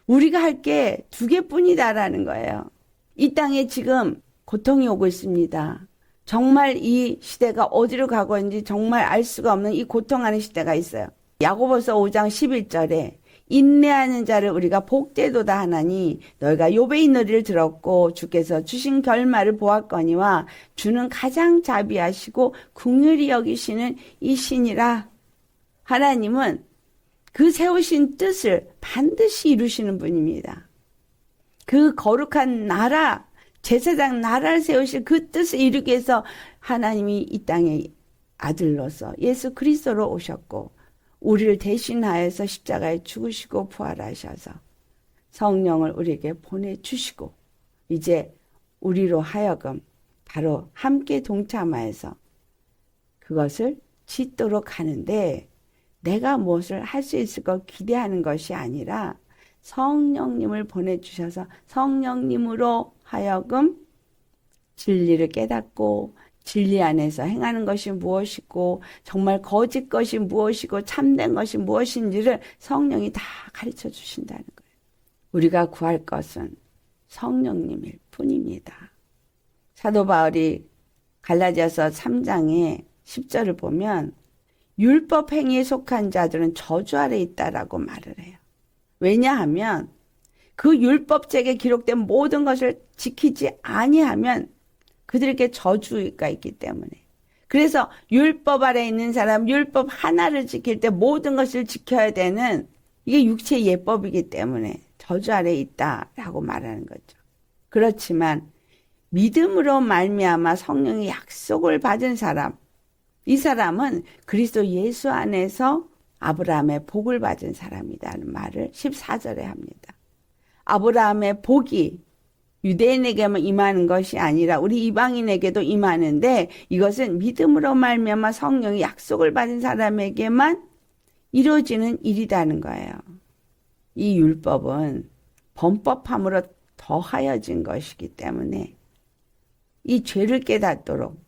우리가 할 게 두 개뿐이다라는 거예요. 이 땅에 지금 고통이 오고 있습니다. 정말 이 시대가 어디로 가고 있는지 정말 알 수가 없는 이 고통하는 시대가 있어요. 야고보서 5장 11절에 인내하는 자를 우리가 복되도다 하나니 너희가 욥의 노리를 들었고 주께서 주신 결말을 보았거니와 주는 가장 자비하시고 긍휼히 여기시는 이신이라. 하나님은 그 세우신 뜻을 반드시 이루시는 분입니다. 그 거룩한 나라, 제사장 나라를 세우실 그 뜻을 이루기 위해서 하나님이 이 땅에 아들로서 예수 그리스도로 오셨고 우리를 대신하여서 십자가에 죽으시고 부활하셔서 성령을 우리에게 보내주시고 이제 우리로 하여금 바로 함께 동참하여서 그것을 짓도록 하는데 내가 무엇을 할 수 있을 것 기대하는 것이 아니라 성령님을 보내주셔서 성령님으로 하여금 진리를 깨닫고 진리 안에서 행하는 것이 무엇이고 정말 거짓 것이 무엇이고 참된 것이 무엇인지를 성령이 다 가르쳐 주신다는 거예요. 우리가 구할 것은 성령님일 뿐입니다. 사도 바울이 갈라디아서 3장의 10절을 보면 율법 행위에 속한 자들은 저주 아래 있다라고 말을 해요. 왜냐하면 그 율법책에 기록된 모든 것을 지키지 아니하면 그들에게 저주가 있기 때문에. 그래서 율법 아래 있는 사람, 율법 하나를 지킬 때 모든 것을 지켜야 되는 이게 육체의 예법이기 때문에 저주 아래 있다라고 말하는 거죠. 그렇지만 믿음으로 말미암아 성령의 약속을 받은 사람, 이 사람은 그리스도 예수 안에서 아브라함의 복을 받은 사람이라는 말을 14절에 합니다. 아브라함의 복이 유대인에게만 임하는 것이 아니라 우리 이방인에게도 임하는데, 이것은 믿음으로 말미암아 성령의 약속을 받은 사람에게만 이루어지는 일이라는 거예요. 이 율법은 범법함으로 더하여진 것이기 때문에 이 죄를 깨닫도록,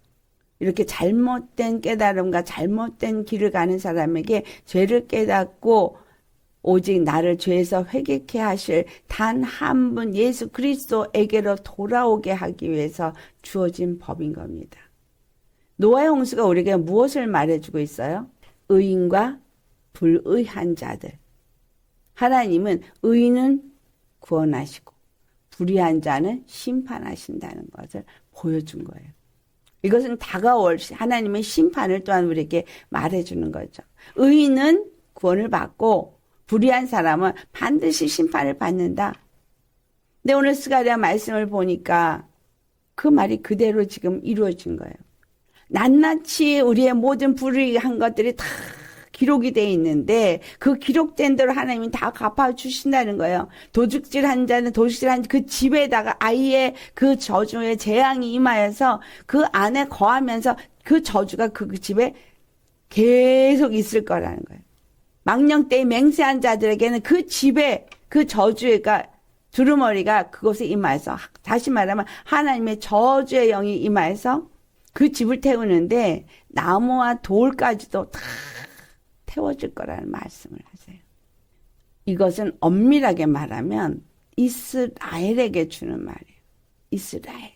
이렇게 잘못된 깨달음과 잘못된 길을 가는 사람에게 죄를 깨닫고 오직 나를 죄에서 회개케 하실 단 한 분 예수 그리스도에게로 돌아오게 하기 위해서 주어진 법인 겁니다. 노아의 홍수가 우리에게 무엇을 말해주고 있어요? 의인과 불의한 자들. 하나님은 의인은 구원하시고 불의한 자는 심판하신다는 것을 보여준 거예요. 이것은 다가올 하나님의 심판을 또한 우리에게 말해주는 거죠. 의인은 구원을 받고 불의한 사람은 반드시 심판을 받는다. 근데 오늘 스가랴 말씀을 보니까 그 말이 그대로 지금 이루어진 거예요. 낱낱이 우리의 모든 불의한 것들이 다 기록이 돼 있는데 그 기록된 대로 하나님이 다 갚아주신다는 거예요. 도둑질한 자는 도둑질한 그 집에다가 아예 그 저주의 재앙이 임하여서 그 안에 거하면서 그 저주가 그 집에 계속 있을 거라는 거예요. 망령되이 맹세한 자들에게는 그 집에 그 저주가 두루머리가 그곳에 임하여서, 다시 말하면 하나님의 저주의 영이 임하여서 그 집을 태우는데 나무와 돌까지도 다 태워질 거라는 말씀을 하세요. 이것은 엄밀하게 말하면 이스라엘에게 주는 말이에요. 이스라엘.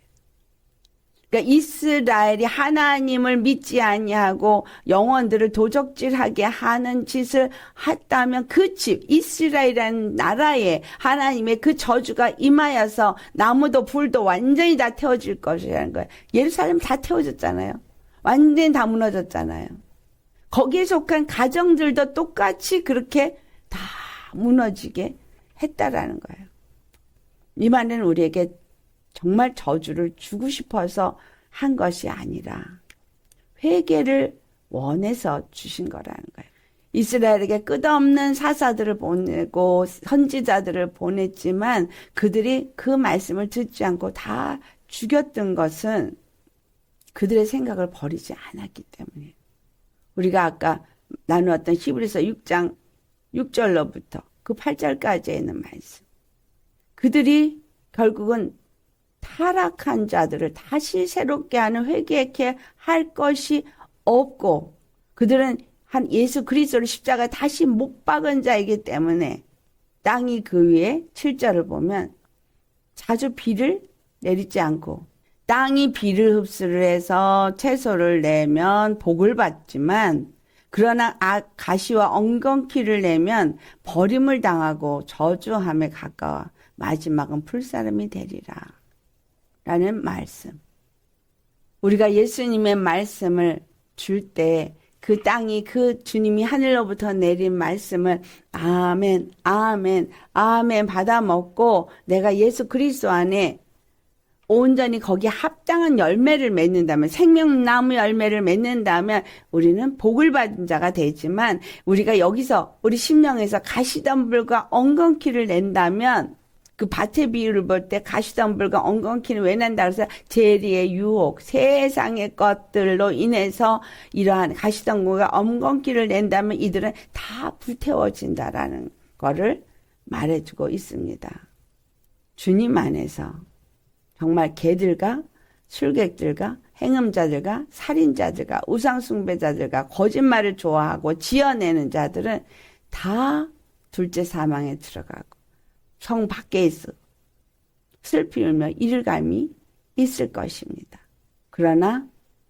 그러니까 이스라엘이 하나님을 믿지 아니하고 영혼들을 도적질하게 하는 짓을 했다면 그 집, 이스라엘이라는 나라에 하나님의 그 저주가 임하여서 나무도 불도 완전히 다 태워질 것이라는 거예요. 예루살렘 다 태워졌잖아요. 완전히 다 무너졌잖아요. 거기에 속한 가정들도 똑같이 그렇게 다 무너지게 했다라는 거예요. 이 말은 우리에게 정말 저주를 주고 싶어서 한 것이 아니라 회개를 원해서 주신 거라는 거예요. 이스라엘에게 끝없는 사사들을 보내고 선지자들을 보냈지만 그들이 그 말씀을 듣지 않고 다 죽였던 것은 그들의 생각을 버리지 않았기 때문에, 우리가 아까 나누었던 히브리서 6장 6절로부터 그 8절까지에 있는 말씀, 그들이 결국은 타락한 자들을 다시 새롭게 하는 회개케 할 것이 없고, 그들은 한 예수 그리스도를 십자가에 다시 못 박은 자이기 때문에 땅이 그 위에 7절을 보면 자주 비를 내리지 않고, 땅이 비를 흡수를 해서 채소를 내면 복을 받지만, 그러나 가시와 엉겅퀴를 내면 버림을 당하고 저주함에 가까워 마지막은 풀사람이 되리라 라는 말씀. 우리가 예수님의 말씀을 줄 때 그 땅이 그 주님이 하늘로부터 내린 말씀을 아멘, 아멘, 아멘 받아 먹고 내가 예수 그리스도 안에 온전히 거기에 합당한 열매를 맺는다면, 생명나무 열매를 맺는다면 우리는 복을 받은 자가 되지만, 우리가 여기서 우리 심령에서 가시덤불과 엉겅퀴를 낸다면, 그 밭의 비유를 볼 때 가시덤불과 엉겅퀴는 왜 난다 그래서 재리의 유혹, 세상의 것들로 인해서 이러한 가시덤불과 엉겅퀴를 낸다면 이들은 다 불태워진다라는 거를 말해주고 있습니다. 주님 안에서 정말 개들과 술객들과 행음자들과 살인자들과 우상숭배자들과 거짓말을 좋아하고 지어내는 자들은 다 둘째 사망에 들어가고 성 밖에 있어 슬피 울며 이를감이 있을 것입니다. 그러나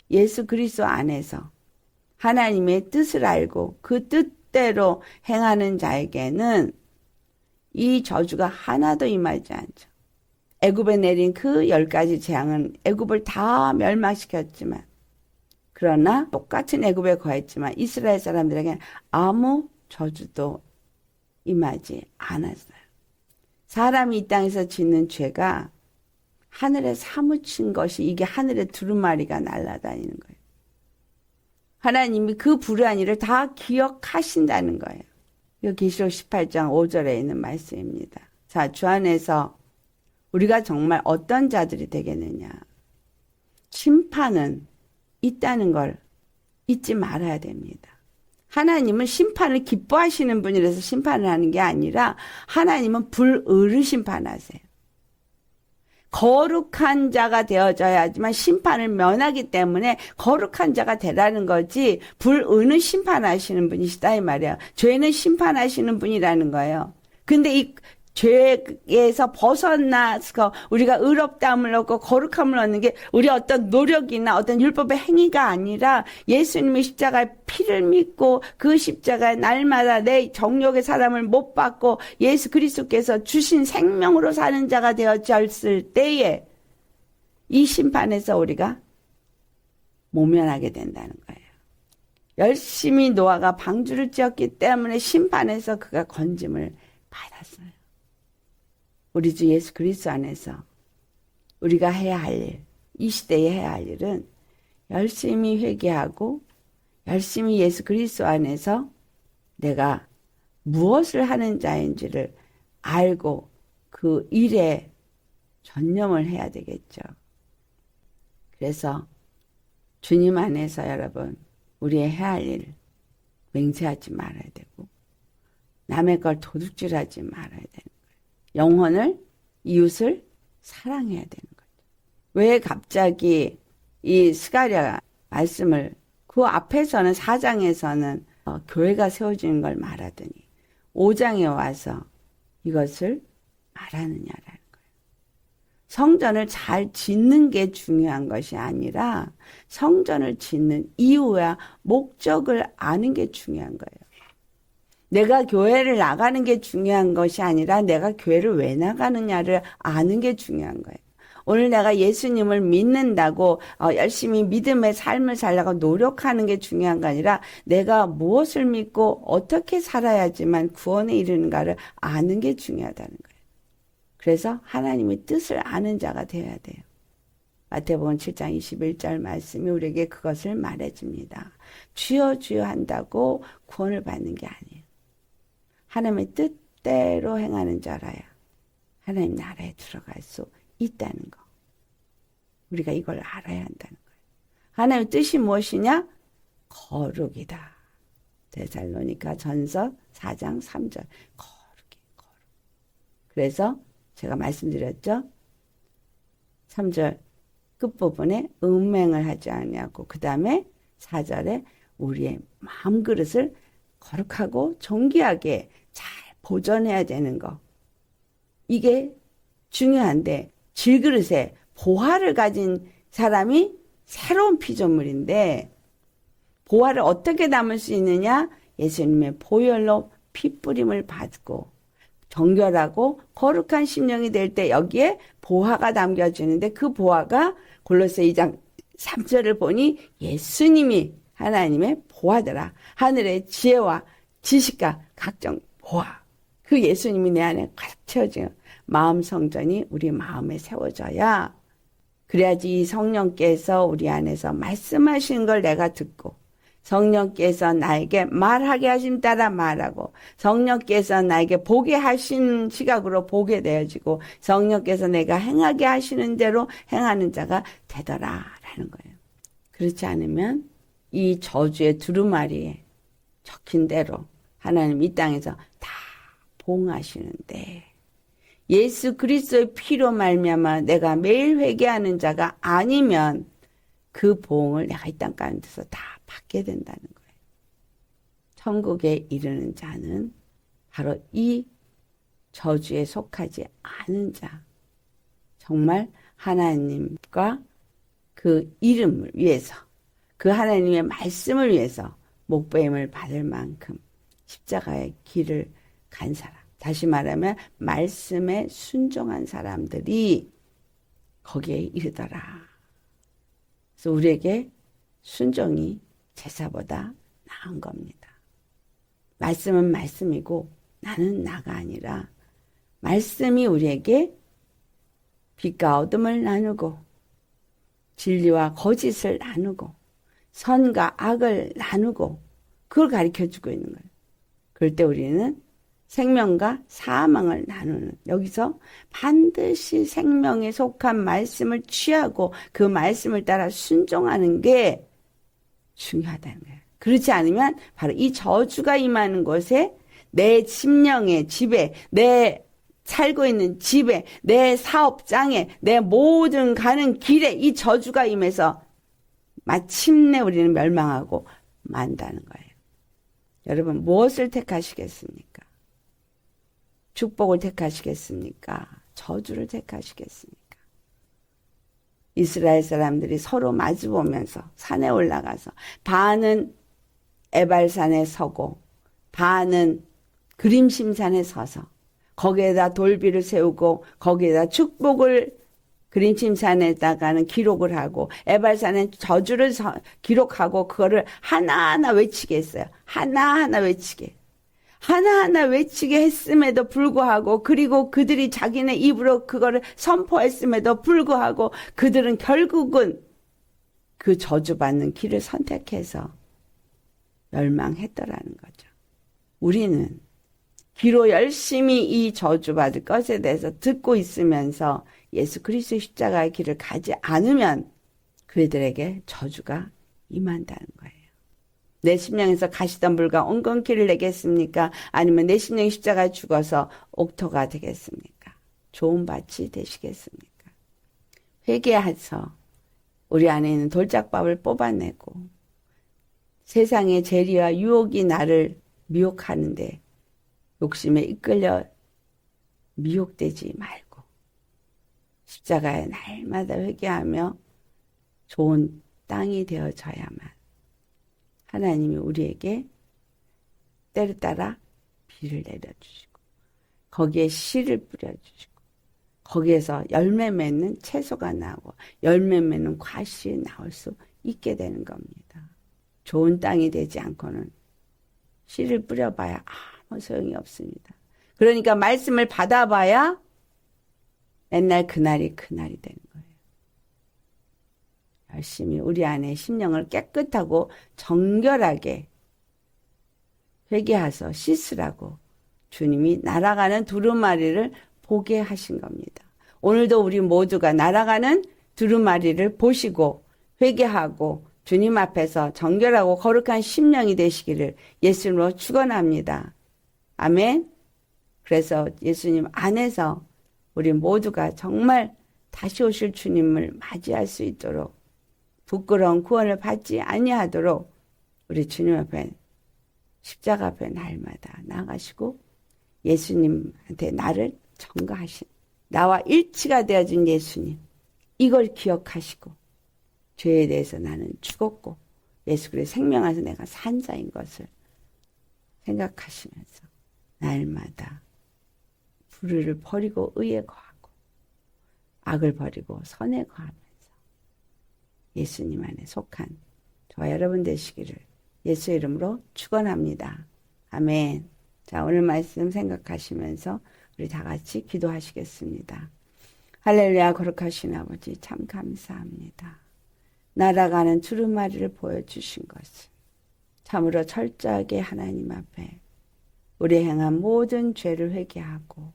예수 그리스도 안에서 하나님의 뜻을 알고 그 뜻대로 행하는 자에게는 이 저주가 하나도 임하지 않죠. 애굽에 내린 그 10가지 재앙은 애굽을 다 멸망시켰지만, 그러나 똑같은 애굽에 거했지만 이스라엘 사람들에게 아무 저주도 임하지 않았어요. 사람이 이 땅에서 짓는 죄가 하늘에 사무친 것이 이게 하늘의 두루마리가 날아다니는 거예요. 하나님이 그 불의한 일을 다 기억하신다는 거예요. 이거 계시록 18장 5절에 있는 말씀입니다. 자, 주 안에서 우리가 정말 어떤 자들이 되겠느냐. 심판은 있다는 걸 잊지 말아야 됩니다. 하나님은 심판을 기뻐하시는 분이라서 심판을 하는 게 아니라 하나님은 불의를 심판하세요. 거룩한 자가 되어져야지만 심판을 면하기 때문에 거룩한 자가 되라는 거지 불의는 심판하시는 분이시다 이 말이에요. 죄는 심판하시는 분이라는 거예요. 근데 이 죄에서 벗어나서 우리가 의롭다함을 얻고 거룩함을 얻는 게 우리 어떤 노력이나 어떤 율법의 행위가 아니라 예수님의 십자가의 피를 믿고 그 십자가에 날마다 내 정욕의 사람을 못 받고 예수 그리스도께서 주신 생명으로 사는 자가 되어졌을 때에 이 심판에서 우리가 모면하게 된다는 거예요. 열심히 노아가 방주를 지었기 때문에 심판에서 그가 건짐을 받았어요. 우리 주 예수 그리스도 안에서 우리가 해야 할 일, 이 시대에 해야 할 일은 열심히 회개하고 열심히 예수 그리스도 안에서 내가 무엇을 하는 자인지를 알고 그 일에 전념을 해야 되겠죠. 그래서 주님 안에서 여러분 우리의 해야 할 일 맹세하지 말아야 되고 남의 걸 도둑질하지 말아야 되는 거예요. 영혼을, 이웃을 사랑해야 되는 거죠. 왜 갑자기 이 스가랴 말씀을 그 앞에서는 4장에서는 교회가 세워지는 걸 말하더니 5장에 와서 이것을 말하느냐라는 거예요. 성전을 잘 짓는 게 중요한 것이 아니라 성전을 짓는 이유와 목적을 아는 게 중요한 거예요. 내가 교회를 나가는 게 중요한 것이 아니라 내가 교회를 왜 나가느냐를 아는 게 중요한 거예요. 오늘 내가 예수님을 믿는다고 열심히 믿음의 삶을 살려고 노력하는 게 중요한 게 아니라 내가 무엇을 믿고 어떻게 살아야지만 구원에 이르는가를 아는 게 중요하다는 거예요. 그래서 하나님의 뜻을 아는 자가 되어야 돼요. 마태복음 7장 21절 말씀이 우리에게 그것을 말해줍니다. 주여 주여 한다고 구원을 받는 게 아니에요. 하나님의 뜻대로 행하는 자라야 하나님 나라에 들어갈 수 있다는 거. 우리가 이걸 알아야 한다는 거예요. 하나님의 뜻이 무엇이냐? 거룩이다. 데살로니가 전서 4장 3절. 거룩이 거룩. 그래서 제가 말씀드렸죠. 3절 끝부분에 음행을 하지 않냐고 그 다음에 4절에 우리의 마음 그릇을 거룩하고 정결하게 잘 보존해야 되는 거. 이게 중요한데 질그릇에 보화를 가진 사람이 새로운 피조물인데 보화를 어떻게 담을 수 있느냐? 예수님의 보혈로 피뿌림을 받고 정결하고 거룩한 심령이 될 때 여기에 보화가 담겨지는데 그 보화가 골로새 2장 3절을 보니 예수님이 하나님의 보화더라. 하늘의 지혜와 지식과 각종 보화. 그 예수님이 내 안에 가득 채워지는 마음 성전이 우리 마음에 세워져야 그래야지 이 성령께서 우리 안에서 말씀하시는 걸 내가 듣고 성령께서 나에게 말하게 하심 따라 말하고 성령께서 나에게 보게 하신 시각으로 보게 되어지고 성령께서 내가 행하게 하시는 대로 행하는 자가 되더라라는 거예요. 그렇지 않으면 이 저주의 두루마리에 적힌 대로 하나님 이 땅에서 다 봉하시는데 예수 그리스도의 피로 말미암아 내가 매일 회개하는 자가 아니면 그 보응을 내가 이 땅 가운데서 다 받게 된다는 거예요. 천국에 이르는 자는 바로 이 저주에 속하지 않은 자, 정말 하나님과 그 이름을 위해서 그 하나님의 말씀을 위해서 목배임을 받을 만큼 십자가의 길을 간 사람, 다시 말하면 말씀에 순종한 사람들이 거기에 이르더라. 그래서 우리에게 순종이 제사보다 나은 겁니다. 말씀은 말씀이고 나는 나가 아니라 말씀이 우리에게 빛과 어둠을 나누고 진리와 거짓을 나누고 선과 악을 나누고 그걸 가르쳐주고 있는 거예요. 그럴 때 우리는 생명과 사망을 나누는, 여기서 반드시 생명에 속한 말씀을 취하고 그 말씀을 따라 순종하는 게 중요하다는 거예요. 그렇지 않으면 바로 이 저주가 임하는 곳에 내 심령의 집에, 내 살고 있는 집에, 내 사업장에, 내 모든 가는 길에 이 저주가 임해서 마침내 우리는 멸망하고 만다는 거예요. 여러분, 무엇을 택하시겠습니까? 축복을 택하시겠습니까? 저주를 택하시겠습니까? 이스라엘 사람들이 서로 마주보면서 산에 올라가서 반은 에발산에 서고 반은 그림심산에 서서 거기에다 돌비를 세우고 거기에다 축복을 그림심산에다가는 기록을 하고 에발산에 저주를 기록하고 그거를 하나하나 외치게 했어요. 하나하나 외치게. 하나하나 외치게 했음에도 불구하고 그리고 그들이 자기네 입으로 그거를 선포했음에도 불구하고 그들은 결국은 그 저주받는 길을 선택해서 멸망했더라는 거죠. 우리는 귀로 열심히 이 저주받을 것에 대해서 듣고 있으면서 예수 그리스도의 십자가의 길을 가지 않으면 그들에게 저주가 임한다는 거예요. 내 심령에서 가시던 불과 엉겅퀴를 내겠습니까? 아니면 내 심령이 십자가에 죽어서 옥토가 되겠습니까? 좋은 밭이 되시겠습니까? 회개해서 우리 안에 있는 돌짝밥을 뽑아내고 세상의 재리와 유혹이 나를 미혹하는데 욕심에 이끌려 미혹되지 말고 십자가에 날마다 회개하며 좋은 땅이 되어져야만 하나님이 우리에게 때를 따라 비를 내려주시고 거기에 씨를 뿌려주시고 거기에서 열매 맺는 채소가 나오고 열매 맺는 과실이 나올 수 있게 되는 겁니다. 좋은 땅이 되지 않고는 씨를 뿌려봐야 아무 소용이 없습니다. 그러니까 말씀을 받아봐야 맨날 그날이 되는 거예요. 열심히 우리 안에 심령을 깨끗하고 정결하게 회개해서 씻으라고 주님이 날아가는 두루마리를 보게 하신 겁니다. 오늘도 우리 모두가 날아가는 두루마리를 보시고 회개하고 주님 앞에서 정결하고 거룩한 심령이 되시기를 예수님으로 축원합니다. 아멘. 그래서 예수님 안에서 우리 모두가 정말 다시 오실 주님을 맞이할 수 있도록 부끄러운 구원을 받지 아니하도록 우리 주님 앞에 십자가 앞에 날마다 나가시고 예수님한테 나를 전가하신 나와 일치가 되어진 예수님 이걸 기억하시고 죄에 대해서 나는 죽었고 예수 그리스도의 생명 안에서 내가 산 자인 것을 생각하시면서 날마다 불의를 버리고 의에 거하고 악을 버리고 선에 거하면서 예수님 안에 속한 저와 여러분 되시기를 예수의 이름으로 축원합니다. 아멘. 자, 오늘 말씀 생각하시면서 우리 다 같이 기도하시겠습니다. 할렐루야. 거룩하신 아버지 참 감사합니다. 날아가는 두루마리를 보여주신 것을 참으로 철저하게 하나님 앞에 우리 행한 모든 죄를 회개하고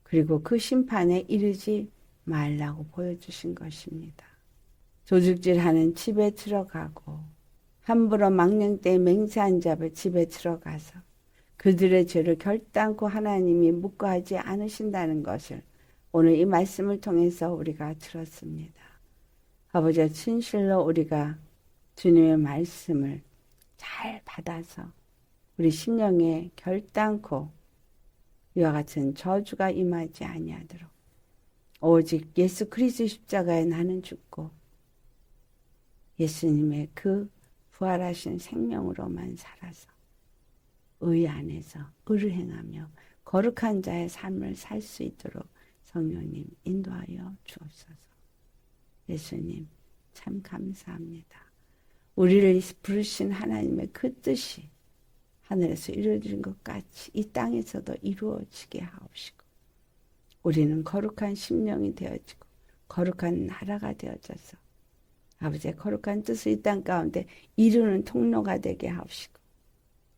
그리고 그 심판에 이르지 말라고 보여주신 것입니다. 도둑질하는 집에 들어가고 함부로 망령되이 맹세한 자의 집에 들어가서 그들의 죄를 결단코 하나님이 묵과하지 않으신다는 것을 오늘 이 말씀을 통해서 우리가 들었습니다. 아버지 진실로 우리가 주님의 말씀을 잘 받아서 우리 심령에 결단코 이와 같은 저주가 임하지 아니하도록 오직 예수 그리스도 십자가에 나는 죽고 예수님의 그 부활하신 생명으로만 살아서 의 안에서 의를 행하며 거룩한 자의 삶을 살 수 있도록 성령님 인도하여 주옵소서. 예수님 참 감사합니다. 우리를 부르신 하나님의 그 뜻이 하늘에서 이루어진 것 같이 이 땅에서도 이루어지게 하옵시고 우리는 거룩한 심령이 되어지고 거룩한 나라가 되어져서 아버지의 거룩한 뜻을 이 땅 가운데 이루는 통로가 되게 하옵시고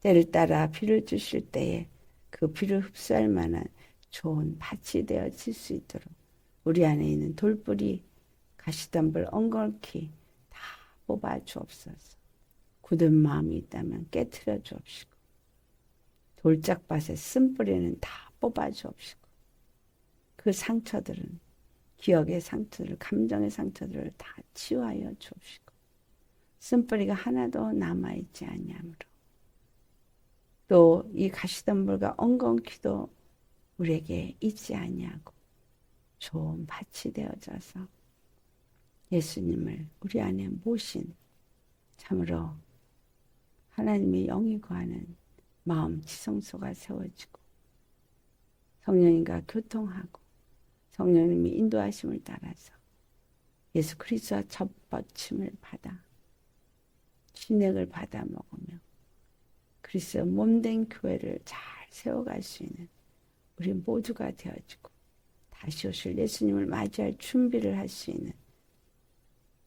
때를 따라 비를 주실 때에 그 비를 흡수할 만한 좋은 밭이 되어질 수 있도록 우리 안에 있는 돌뿌리 가시덤불 엉겅퀴 다 뽑아 주옵소서. 굳은 마음이 있다면 깨트려 주옵시고 돌짝밭에 쓴뿌리는 다 뽑아 주옵시고 그 상처들은 기억의 상처들, 감정의 상처들을 다 치유하여 주옵시고 쓴뿌리가 하나도 남아있지 아니하므로 또 이 가시덤불과 엉겅퀴도 우리에게 있지 아니하고 좋은 밭이 되어져서 예수님을 우리 안에 모신 참으로 하나님의 영이 거하는 마음 지성소가 세워지고 성령님과 교통하고 성령님이 인도하심을 따라서 예수 그리스도와 접붙임을 받아 진액을 받아 먹으며 그리스도 몸된 교회를 잘 세워갈 수 있는 우리 모두가 되어지고 다시 오실 예수님을 맞이할 준비를 할 수 있는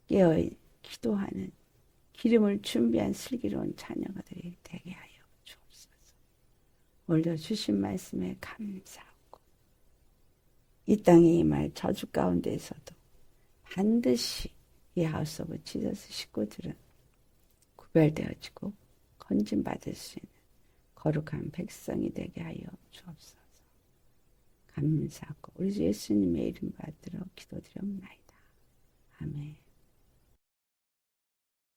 깨어 기도하는 기름을 준비한 슬기로운 자녀들이 되게 하여 주옵소서. 오늘도 주신 말씀에 감사하고 이 땅에 임할 저주 가운데에서도 반드시 이 하우스 오브 지저스 식구들은 구별되어지고 건진받을 수 있는 거룩한 백성이 되게 하여 주옵소서. 감사하고 우리 주 예수님의 이름 받들어 기도드렸나이다. 아멘.